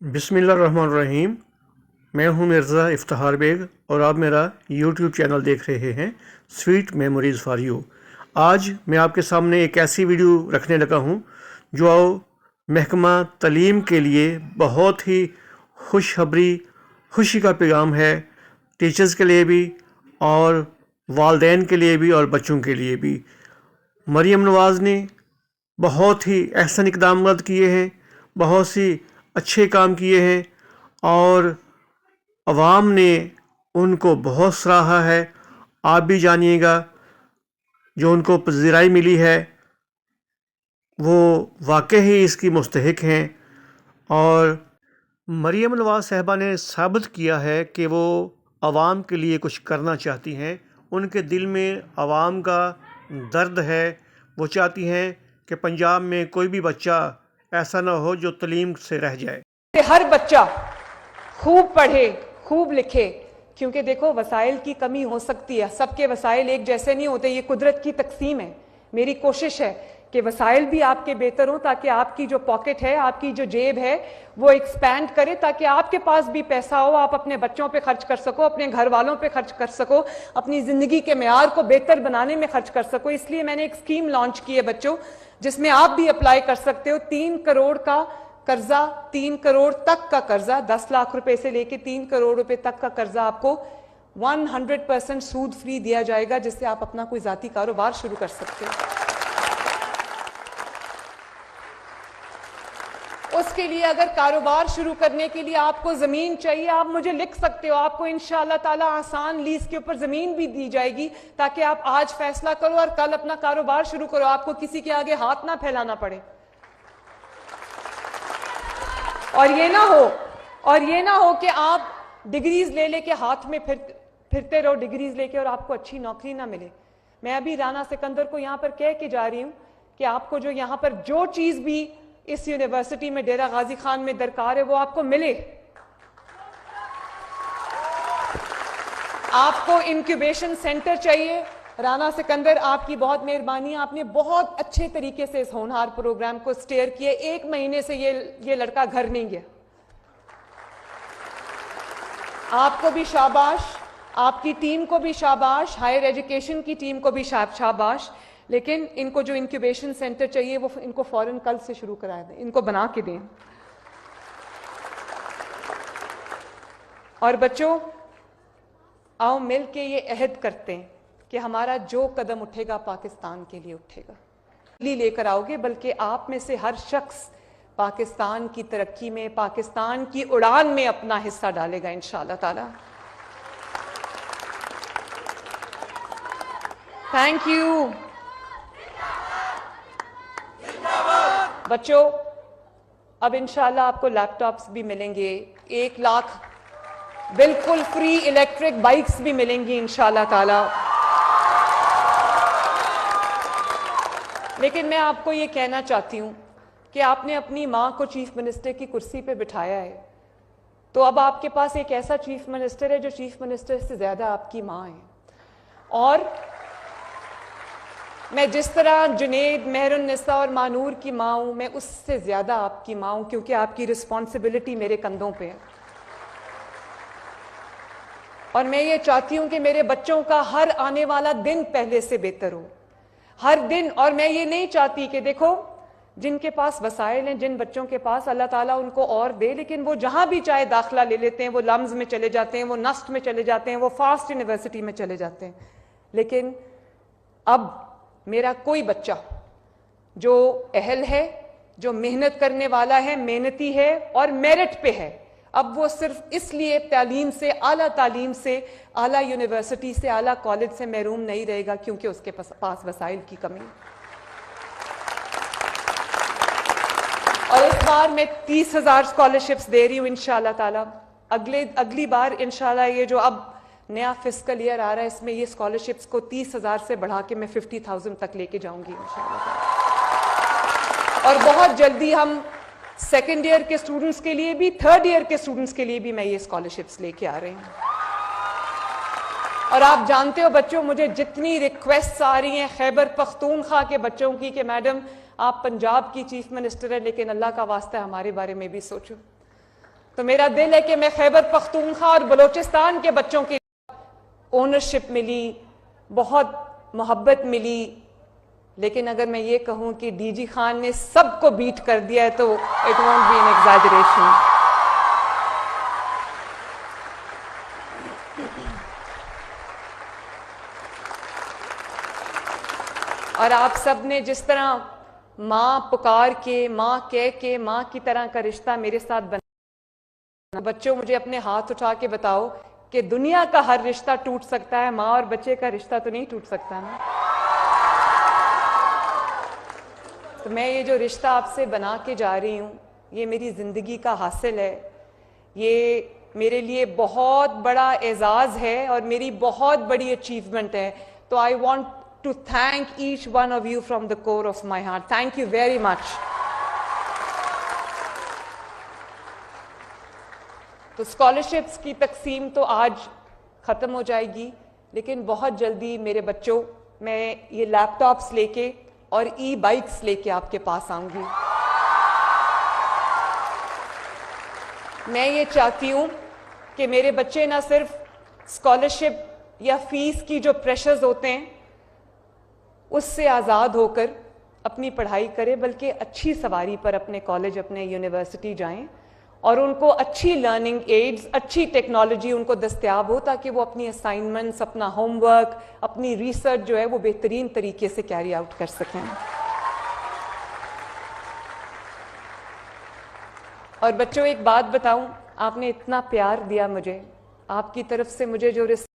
बिस्मिल्लाहिर्रहमानिर्रहीम। मैं हूं मिर्ज़ा इफ्तिखार बेग और आप मेरा यूट्यूब चैनल देख रहे हैं स्वीट मेमोरीज़ फॉर यू। आज मैं आपके सामने एक ऐसी वीडियो रखने लगा हूं जो महकमा तालीम के लिए बहुत ही खुशी का पैगाम है, टीचर्स के लिए भी और वालिदैन के लिए भी और बच्चों के लिए भी। मरियम नवाज़ ने बहुत ही अहसन इक़दाम किए हैं, बहुत सी अच्छे काम किए हैं और अवाम ने उनको बहुत सराहा है। आप भी जानिएगा, जो उनको पज़ीराई मिली है वो वाकई ही इसकी मुस्तहिक हैं। और मरियम नवाज़ साहिबा ने साबित किया है कि वो अवाम के लिए कुछ करना चाहती हैं। उनके दिल में अवाम का दर्द है। वो चाहती हैं कि पंजाब में कोई भी बच्चा ऐसा ना हो जो तालीम से रह जाए। हर बच्चा खूब पढ़े, खूब लिखे, क्योंकि देखो वसाइल की कमी हो सकती है, सबके वसाइल एक जैसे नहीं होते, ये कुदरत की तकसीम है। मेरी कोशिश है कि वसाइल भी आपके बेहतर हों ताकि आपकी जो पॉकेट है, आपकी जो जेब है वो एक्सपैंड करे, ताकि आपके पास भी पैसा हो, आप अपने बच्चों पे खर्च कर सको, अपने घर वालों पे खर्च कर सको, अपनी ज़िंदगी के मेयार को बेहतर बनाने में खर्च कर सको। इसलिए मैंने एक स्कीम लॉन्च की है बच्चों, जिसमें आप भी अप्लाई कर सकते हो। 3 करोड़ का कर्जा, 3 करोड़ तक का कर्जा, 10 लाख रुपए से लेके 3 करोड़ रुपए तक का कर्जा आपको 100% सूद फ्री दिया जाएगा, जिससे आप अपना कोई जाती कारोबार शुरू कर सकते हो। उसके लिए अगर कारोबार शुरू करने के लिए आपको जमीन चाहिए, आप मुझे लिख सकते हो, आपको इंशाअल्लाह ताला आसान लीज के ऊपर जमीन भी दी जाएगी, ताकि आप आज फैसला करो और कल अपना कारोबार शुरू करो, आपको किसी के आगे हाथ ना फैलाना पड़े। और ये ना हो कि आप डिग्रीज ले लेके हाथ में फिरते रहो डिग्रीज लेके और आपको अच्छी नौकरी ना मिले। मैं अभी राना सिकंदर को यहां पर कह के जा रही हूं कि आपको जो यहां पर जो चीज भी इस यूनिवर्सिटी में डेरा गाजी खान में दरकार है वो आपको मिले। आपको इंक्यूबेशन सेंटर चाहिए। राना सिकंदर, आपकी बहुत मेहरबानी, आपने बहुत अच्छे तरीके से इस होनहार प्रोग्राम को स्टेयर किया। 1 महीने से ये लड़का घर नहीं गया। आपको भी शाबाश, आपकी टीम को भी शाबाश, हायर एजुकेशन की टीम को भी शाबाश। लेकिन इनको जो इंक्यूबेशन सेंटर चाहिए वो इनको फौरन कल से शुरू करा दें, इनको बना के दें। और बच्चों, आओ मिल के ये अहद करते हैं कि हमारा जो कदम उठेगा पाकिस्तान के लिए उठेगा। लेकर आओगे, बल्कि आप में से हर शख्स पाकिस्तान की तरक्की में, पाकिस्तान की उड़ान में अपना हिस्सा डालेगा इंशाअल्लाह ताला। थैंक यू बच्चों। अब इंशाअल्लाह आपको लैपटॉप्स भी मिलेंगे, 1 लाख बिल्कुल फ्री इलेक्ट्रिक बाइक्स भी मिलेंगी इंशाअल्लाह ताला। लेकिन मैं आपको ये कहना चाहती हूं कि आपने अपनी मां को चीफ मिनिस्टर की कुर्सी पे बिठाया है, तो अब आपके पास एक ऐसा चीफ मिनिस्टर है जो चीफ मिनिस्टर से ज्यादा आपकी मां है। और मैं जिस तरह जुनेद, मेहरुन्निसा और मानूर की मां हूं, मैं उससे ज्यादा आपकी मां हूं, क्योंकि आपकी रिस्पॉन्सिबिलिटी मेरे कंधों पे है। और मैं ये चाहती हूं कि मेरे बच्चों का हर आने वाला दिन पहले से बेहतर हो, हर दिन। और मैं ये नहीं चाहती कि देखो, जिनके पास वसाइल हैं, जिन बच्चों के पास, अल्लाह ताला उनको और दे, लेकिन वो जहां भी चाहे दाखिला ले लेते हैं, वो लम्ज में चले जाते हैं, वो नस्ट में चले जाते हैं, वो फास्ट यूनिवर्सिटी में चले जाते हैं। लेकिन अब मेरा कोई बच्चा जो अहल है, जो मेहनत करने वाला है, मेहनती है और मेरिट पे है, अब वो सिर्फ इसलिए तालीम से, आला यूनिवर्सिटी से, आला कॉलेज से महरूम नहीं रहेगा क्योंकि उसके पास वसाइल की कमी। और इस बार मैं 30,000 स्कॉलरशिप्स दे रही हूं इंशाअल्लाह ताला। अगली बार इंशाअल्लाह ये जो अब नया फिस्कल ईयर आ रहा है, इसमें ये स्कॉलरशिप्स को 30,000 से बढ़ा के मैं 50,000 तक लेके जाऊंगी इंशाअल्लाह ताला। और बहुत जल्दी हम सेकेंड ईयर के स्टूडेंट्स के लिए भी, थर्ड ईयर के स्टूडेंट्स के लिए भी मैं ये स्कॉलरशिप्स लेके आ रही हूं। और आप जानते हो बच्चों, मुझे जितनी रिक्वेस्ट आ रही हैं खैबर पख्तूनख्वा के बच्चों की कि मैडम आप पंजाब की चीफ मिनिस्टर है, लेकिन अल्लाह का वास्ता हमारे बारे में भी सोचो। تو میرا دل ہے کہ میں خیبر پختونخوا اور بلوچستان کے بچوں کی اونرشپ ملی, بہت محبت ملی, لیکن اگر میں یہ کہوں کہ ڈی جی خان نے سب کو بیٹ کر دیا ہے تو it won't be an exaggeration. اور آپ سب نے جس طرح ماں پکار کے, ماں کہہ کے, ماں کی طرح کا رشتہ میرے ساتھ بنا. بچوں مجھے اپنے ہاتھ اٹھا کے بتاؤ کہ دنیا کا ہر رشتہ ٹوٹ سکتا ہے, ماں اور بچے کا رشتہ تو نہیں ٹوٹ سکتا نا. تو میں یہ جو رشتہ آپ سے بنا کے جا رہی ہوں, یہ میری زندگی کا حاصل ہے, یہ میرے لیے بہت بڑا اعزاز ہے اور میری بہت بڑی اچیومنٹ ہے. تو I want to thank each one of you from the core of my heart. Thank you very much. تو اسکالرشپس کی تقسیم تو آج ختم ہو جائے گی, لیکن بہت جلدی میرے بچوں میں یہ لیپ ٹاپس لے کے اور ای بائکس لے کے آپ کے پاس آؤں گی. میں یہ چاہتی ہوں کہ میرے بچے نہ صرف اسکالرشپ یا فیس کی جو پریشرز ہوتے ہیں اس سے آزاد ہو کر اپنی پڑھائی کرے, بلکہ اچھی سواری پر اپنے کالج, اپنے یونیورسٹی جائیں اور ان کو اچھی لرننگ ایڈز, اچھی ٹیکنالوجی ان کو دستیاب ہو تاکہ وہ اپنی اسائنمنٹس, اپنا ہوم ورک, اپنی ریسرچ جو ہے وہ بہترین طریقے سے کیری آؤٹ کر سکیں. اور بچوں ایک بات بتاؤں, آپ نے اتنا پیار دیا مجھے, آپ کی طرف سے مجھے جو